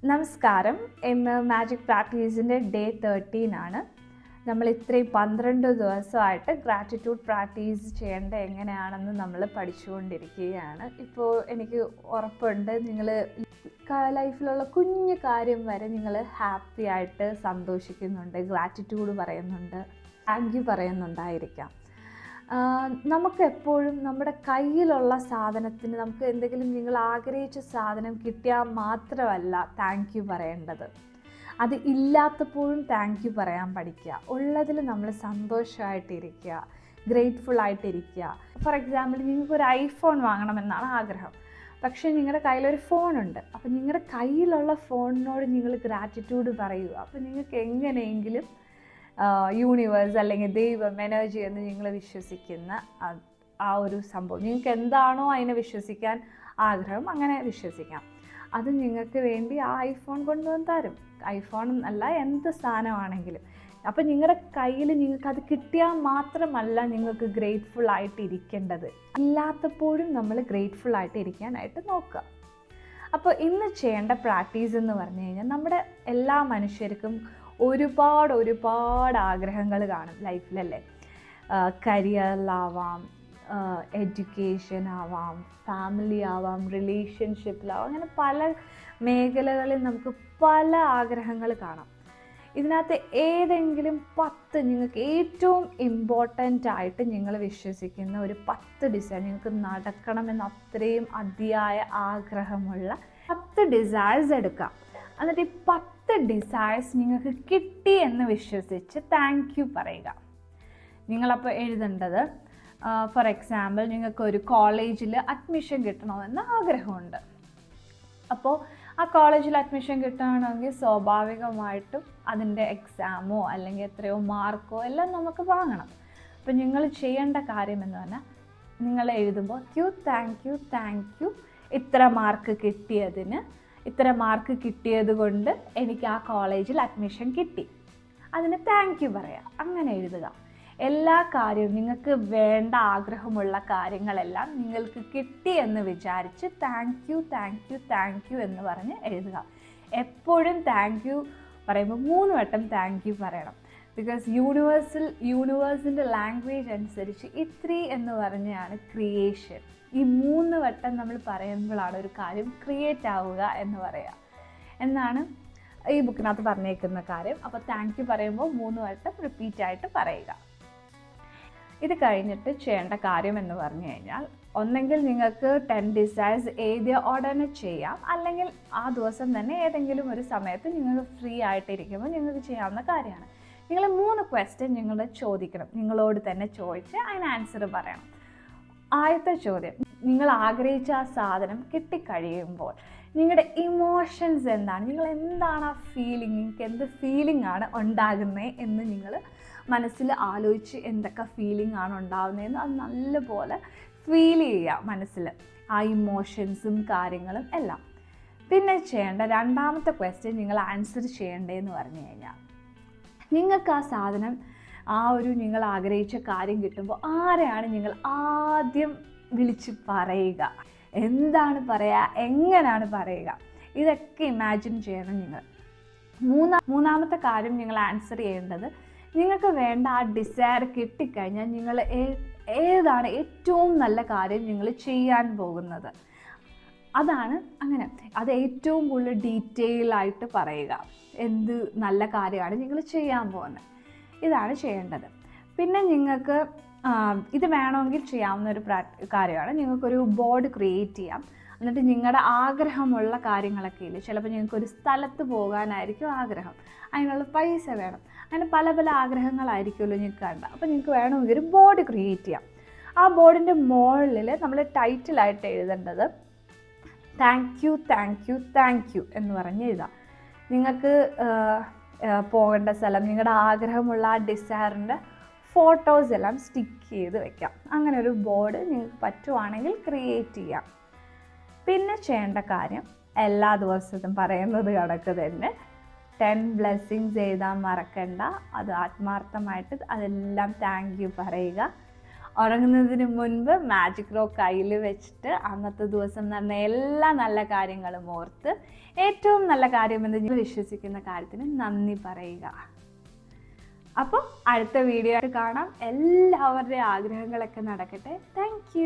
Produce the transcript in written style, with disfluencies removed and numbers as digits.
നമസ്കാരം. ഇന്ന് magic പ്രാക്ടീസിൻ്റെ day 13 ആണ്. നമ്മൾ ഇത്രയും 12 ദിവസമായിട്ട് ഗ്രാറ്റിറ്റ്യൂഡ് പ്രാക്ടീസ് ചെയ്യേണ്ട എങ്ങനെയാണെന്ന് നമ്മൾ പഠിച്ചുകൊണ്ടിരിക്കുകയാണ്. ഇപ്പോൾ എനിക്ക് ഉറപ്പുണ്ട് നിങ്ങൾ ലൈഫിലുള്ള കുഞ്ഞു കാര്യം വരെ നിങ്ങൾ ഹാപ്പി ആയിട്ട് സന്തോഷിക്കുന്നുണ്ട്, ഗ്രാറ്റിറ്റ്യൂഡ് പറയുന്നുണ്ട്, താങ്ക് യു പറയുന്നുണ്ടായിരിക്കാം. നമുക്കെപ്പോഴും നമ്മുടെ കയ്യിലുള്ള സാധനത്തിന് നമുക്ക് എന്തെങ്കിലും നിങ്ങൾ ആഗ്രഹിച്ച സാധനം കിട്ടിയാൽ മാത്രമല്ല താങ്ക് യു പറയേണ്ടത്. അത് ഇല്ലാത്തപ്പോഴും താങ്ക് യു പറയാൻ പഠിക്കുക. ഉള്ളതിൽ നമ്മൾ സന്തോഷമായിട്ടിരിക്കുക, ഗ്രേറ്റ്ഫുൾ ആയിട്ടിരിക്കുക. ഫോർ എക്സാമ്പിൾ, നിങ്ങൾക്കൊരു ഐഫോൺ വാങ്ങണമെന്നാണ് ആഗ്രഹം, പക്ഷേ നിങ്ങളുടെ കയ്യിലൊരു ഫോണുണ്ട്. അപ്പോൾ നിങ്ങളുടെ കയ്യിലുള്ള ഫോണിനോട് നിങ്ങൾ ഗ്രാറ്റിറ്റ്യൂഡ് പറയുക. അപ്പോൾ നിങ്ങൾക്ക് എങ്ങനെയെങ്കിലും യൂണിവേഴ്സ് അല്ലെങ്കിൽ ദൈവം, എനർജി എന്ന് നിങ്ങൾ വിശ്വസിക്കുന്ന ആ ഒരു സംഭവം, നിങ്ങൾക്ക് എന്താണോ അതിനെ വിശ്വസിക്കാൻ ആഗ്രഹം അങ്ങനെ വിശ്വസിക്കാം. അത് നിങ്ങൾക്ക് വേണ്ടി ആ ഐഫോൺ കൊണ്ടുവന്ന് തരും. ഐഫോൺ അല്ല, എന്ത് സാധനമാണെങ്കിലും. അപ്പോൾ നിങ്ങളുടെ കയ്യിൽ നിങ്ങൾക്കത് കിട്ടിയാൽ മാത്രമല്ല നിങ്ങൾക്ക് ഗ്രേറ്റ്ഫുൾ ആയിട്ട് ഇരിക്കേണ്ടത്, ഇല്ലാത്തപ്പോഴും നമ്മൾ ഗ്രേറ്റ്ഫുൾ ആയിട്ട് ഇരിക്കാനായിട്ട് നോക്കുക. അപ്പോൾ ഇന്ന് ചെയ്യേണ്ട പ്രാക്ടീസ് എന്ന് പറഞ്ഞു കഴിഞ്ഞാൽ, നമ്മുടെ എല്ലാ മനുഷ്യർക്കും ഒരുപാട് ആഗ്രഹങ്ങൾ കാണും ലൈഫിലല്ലേ. കരിയറിലാവാം, എഡ്യൂക്കേഷൻ ആവാം, ഫാമിലി ആവാം, റിലേഷൻഷിപ്പിലാവാം, അങ്ങനെ പല മേഖലകളിൽ നമുക്ക് പല ആഗ്രഹങ്ങൾ കാണാം. ഇതിനകത്ത് ഏതെങ്കിലും 10 നിങ്ങൾക്ക് ഏറ്റവും ഇമ്പോർട്ടൻ്റ് ആയിട്ട് നിങ്ങൾ വിശ്വസിക്കുന്ന ഒരു 10 ഡിസൈർ, നിങ്ങൾക്ക് നടക്കണമെന്ന് അത്രയും അതിയായ ആഗ്രഹമുള്ള 10 ഡിസൈർസ് എടുക്കാം. എന്നിട്ട് ഈ 10 ഡിസൈർസ് നിങ്ങൾക്ക് കിട്ടി എന്ന് വിശ്വസിച്ച് താങ്ക് യു പറയുക. നിങ്ങളപ്പോൾ എഴുതേണ്ടത്, ഫോർ എക്സാമ്പിൾ, നിങ്ങൾക്കൊരു കോളേജിൽ അഡ്മിഷൻ കിട്ടണമെന്ന് ആഗ്രഹമുണ്ട്. അപ്പോൾ ആ കോളേജിൽ അഡ്മിഷൻ കിട്ടണമെങ്കിൽ സ്വാഭാവികമായിട്ടും അതിൻ്റെ എക്സാമോ അല്ലെങ്കിൽ എത്രയോ മാർക്കോ എല്ലാം നമുക്ക് വാങ്ങണം. അപ്പോൾ നിങ്ങൾ ചെയ്യേണ്ട കാര്യം എന്ന് പറഞ്ഞാൽ, നിങ്ങൾ എഴുതുമ്പോൾ താങ്ക് യു ഇത്ര മാർക്ക് കിട്ടിയത് കൊണ്ട് എനിക്ക് ആ കോളേജിൽ അഡ്മിഷൻ കിട്ടി, അതിന് താങ്ക് യു പറയാം. അങ്ങനെ എഴുതുക. എല്ലാ കാര്യവും, നിങ്ങൾക്ക് വേണ്ട ആഗ്രഹമുള്ള കാര്യങ്ങളെല്ലാം നിങ്ങൾക്ക് കിട്ടി എന്ന് വിചാരിച്ച് താങ്ക് യു എന്ന് പറഞ്ഞ് എഴുതുക. എപ്പോഴും താങ്ക് യു പറയുമ്പോൾ 3 വട്ടം താങ്ക് യു പറയണം. ബിക്കോസ് യൂണിവേഴ്സിൻ്റെ ലാംഗ്വേജ് അനുസരിച്ച് ഇത്രി എന്ന് പറഞ്ഞാണ് ക്രിയേഷൻ. ഈ 3 വട്ടം നമ്മൾ പറയുമ്പോഴാണ് ഒരു കാര്യം ക്രിയേറ്റ് ആവുക എന്ന് പറയുക എന്നാണ് ഈ ബുക്കിനകത്ത് പറഞ്ഞേക്കുന്ന കാര്യം. അപ്പോൾ താങ്ക് യു പറയുമ്പോൾ 3 വട്ടം റിപ്പീറ്റായിട്ട് പറയുക. ഇത് കഴിഞ്ഞിട്ട് ചെയ്യേണ്ട കാര്യം എന്ന് പറഞ്ഞു കഴിഞ്ഞാൽ, ഒന്നെങ്കിൽ നിങ്ങൾക്ക് 10 ഡിസൈർസ് എഴുതിയ ഉടനെ ചെയ്യാം, അല്ലെങ്കിൽ ആ ദിവസം തന്നെ ഏതെങ്കിലും ഒരു സമയത്ത് നിങ്ങൾ ഫ്രീ ആയിട്ടിരിക്കുമ്പോൾ നിങ്ങൾക്ക് ചെയ്യാവുന്ന കാര്യമാണ്. നിങ്ങൾ 3 ക്വസ്റ്റ്യൻ നിങ്ങൾ ചോദിക്കണം, നിങ്ങളോട് തന്നെ ചോദിച്ച് അതിന് ആൻസർ പറയണം. ആദ്യത്തെ ചോദ്യം, നിങ്ങൾ ആഗ്രഹിച്ച ആ സാധനം കിട്ടിക്കഴിയുമ്പോൾ നിങ്ങളുടെ ഇമോഷൻസ് എന്താണ്, നിങ്ങൾ എന്താണ് ആ ഫീലിംഗ്, നിങ്ങൾക്ക് എന്ത് ഫീലിംഗ് ആണ് ഉണ്ടാകുന്നത് എന്ന് നിങ്ങൾ മനസ്സിൽ ആലോചിച്ച് എന്തൊക്കെ ഫീലിംഗ് ആണ് ഉണ്ടാകുന്നതെന്ന് അത് നല്ലപോലെ ഫീൽ ചെയ്യുക മനസ്സിൽ, ആ ഇമോഷൻസും കാര്യങ്ങളും എല്ലാം. പിന്നെ ചെയ്യേണ്ട രണ്ടാമത്തെ ക്വസ്റ്റ്യൻ, നിങ്ങൾ ആൻസർ ചെയ്യേണ്ടതെന്ന് പറഞ്ഞു കഴിഞ്ഞാൽ, നിങ്ങൾക്ക് ആ സാധനം, ആ ഒരു നിങ്ങൾ ആഗ്രഹിച്ച കാര്യം കിട്ടുമ്പോൾ ആരെയാണ് നിങ്ങൾ ആദ്യം വിളിച്ച് പറയുക, എന്താണ് പറയുക, എങ്ങനെയാണ് പറയുക, ഇതൊക്കെ ഇമാജിൻ ചെയ്യണം നിങ്ങൾ. മൂന്നാമത്തെ കാര്യം നിങ്ങൾ ആൻസർ ചെയ്യേണ്ടത്, നിങ്ങൾക്ക് വേണ്ട ആ ഡിസയർ കിട്ടിക്കഴിഞ്ഞാൽ നിങ്ങൾ ഏതാണ് ഏറ്റവും നല്ല കാര്യം നിങ്ങൾ ചെയ്യാൻ പോകുന്നത്, അതാണ്. അങ്ങനെ അത് ഏറ്റവും കൂടുതൽ ഡീറ്റെയിൽ ആയിട്ട് പറയുക, എന്ത് നല്ല കാര്യമാണ് നിങ്ങൾ ചെയ്യാൻ പോകുന്നത്, ഇതാണ് ചെയ്യേണ്ടത്. പിന്നെ നിങ്ങൾക്ക് ഇത് വേണമെങ്കിൽ ചെയ്യാവുന്ന ഒരു കാര്യമാണ്, നിങ്ങൾക്കൊരു ബോർഡ് ക്രിയേറ്റ് ചെയ്യാം. എന്നിട്ട് നിങ്ങളുടെ ആഗ്രഹമുള്ള കാര്യങ്ങളൊക്കെ ഇല്ലേ, ചിലപ്പോൾ നിങ്ങൾക്കൊരു സ്ഥലത്ത് പോകാനായിരിക്കും ആഗ്രഹം, അതിനുള്ള പൈസ വേണം, അങ്ങനെ പല ആഗ്രഹങ്ങളായിരിക്കുമല്ലോ നിങ്ങൾക്ക് കണ്ട. അപ്പോൾ നിങ്ങൾക്ക് വേണമെങ്കിൽ ഒരു ബോർഡ് ക്രിയേറ്റ് ചെയ്യാം. ആ ബോർഡിൻ്റെ മുകളിൽ നമ്മൾ ടൈറ്റിലായിട്ട് എഴുതേണ്ടത് താങ്ക് യു എന്ന് പറഞ്ഞ് എഴുതാം. നിങ്ങൾക്ക് പോകേണ്ട സ്ഥലം, നിങ്ങളുടെ ആഗ്രഹമുള്ള ആ ഡിസയറിൻ്റെ ഫോട്ടോസ് എല്ലാം സ്റ്റിക്ക് ചെയ്ത് വെക്കാം. അങ്ങനെ ഒരു ബോർഡ് നിങ്ങൾക്ക് പറ്റുവാണെങ്കിൽ ക്രിയേറ്റ് ചെയ്യാം. പിന്നെ ചെയ്യേണ്ട കാര്യം, എല്ലാ ദിവസവും പറയുന്നത് കണക്ക് തന്നെ 10 ബ്ലെസ്സിങ്സ് എഴുതാൻ മറക്കണ്ട. അത് ആത്മാർത്ഥമായിട്ട് അതെല്ലാം താങ്ക് യു പറയുക. ഉറങ്ങുന്നതിന് മുൻപ് മാജിക് റോ കയ്യിൽ വെച്ചിട്ട് അന്നത്തെ ദിവസം നടന്ന എല്ലാ നല്ല കാര്യങ്ങളും ഓർത്ത് ഏറ്റവും നല്ല കാര്യമെന്ന് വിശ്വസിക്കുന്ന കാര്യത്തിന് നന്ദി പറയുക. അപ്പോൾ അടുത്ത വീഡിയോ ആയിട്ട് കാണാം. എല്ലാവരുടെയും ആഗ്രഹങ്ങളൊക്കെ നടക്കട്ടെ. താങ്ക്